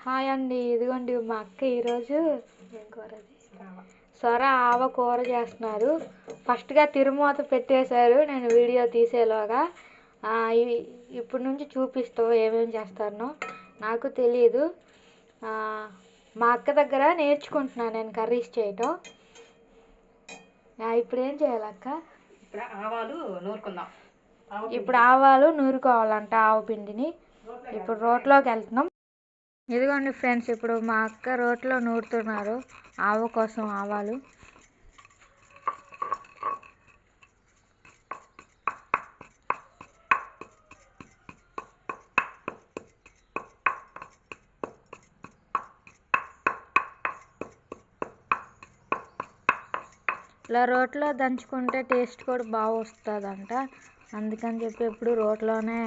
Hi అండి, ఇదిగోండి మా అక్క ఈరోజు ఏం కూర అది సొర ఆవ కూర చేస్తున్నారు. ఫస్ట్గా తిరుమూత పెట్టేశారు నేను వీడియో తీసేలోగా. ఇప్పటి నుంచి చూపిస్తావు ఏమేమి చేస్తానో. నాకు తెలియదు. మా అక్క దగ్గర నేర్చుకుంటున్నాను నేను కర్రీస్ చేయటం. ఇప్పుడు ఏం చేయాలక్క? ఇప్పుడు ఆవాలు నూరుకోవాలంట, ఆవు పిండిని. ఇప్పుడు రోట్లోకి వెళ్తున్నాం. ఇదిగోండి ఫ్రెండ్స్, ఇప్పుడు మా అక్క రోట్లో నూరుతున్నారు ఆవు కోసం ఆవాలు. ఇలా రోట్లో దంచుకుంటే టేస్ట్ కూడా బాగా వస్తుందంట. అందుకని చెప్పి ఎప్పుడు రోట్లోనే.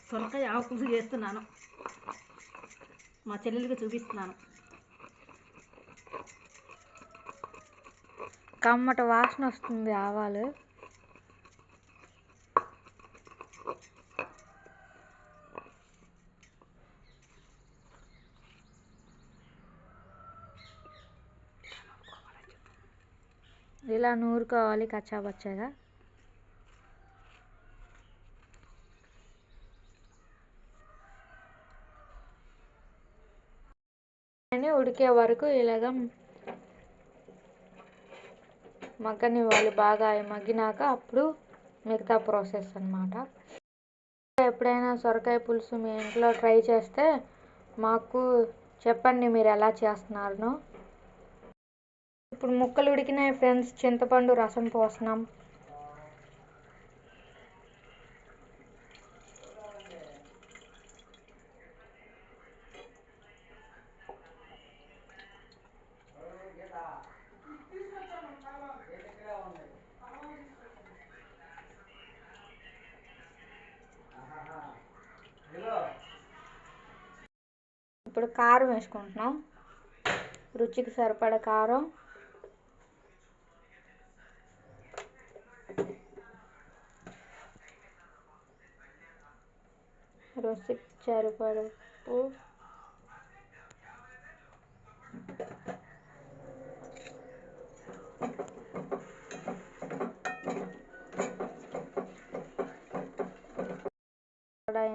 సొరకాయ ఆవు పులుసు చేస్తున్నాను, మా చెల్లెలికి చూపిస్తున్నాను. కమ్మట వాసన వస్తుంది ఆవాలు. ఇలా నూరుకోవాలి కచ్చాపచ్చాగా. ఉడికే వరకు ఇలాగ మగ్గనివ్వాలి. బాగా మగ్గినాక అప్పుడు మిగతా ప్రాసెస్ అన్నమాట. ఎప్పుడైనా సొరకాయ పులుసు మీ ఇంట్లో ట్రై చేస్తే మాకు చెప్పండి మీరు ఎలా చేస్తున్నారో. ఇప్పుడు ముక్కలు ఉడికినాయి ఫ్రెండ్స్, చింతపండు రసం పోస్తున్నాం. ఇప్పుడు కారం వేసుకుంటున్నాం, రుచికి సరిపడ కారం. రుచికి సరిపడ ఉప్పు.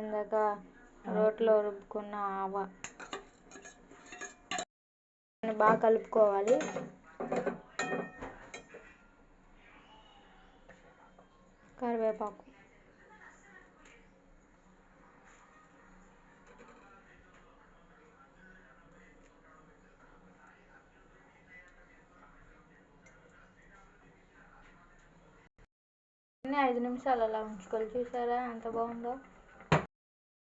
ఇందాక రోట్లో రుబ్బుకున్న ఆవ బాగా కలుపుకోవాలి. కరివేపాకు, అన్నీ 5 నిమిషాలు అలా ఉంచుకోవాలి. చూసారా ఎంత బాగుందో.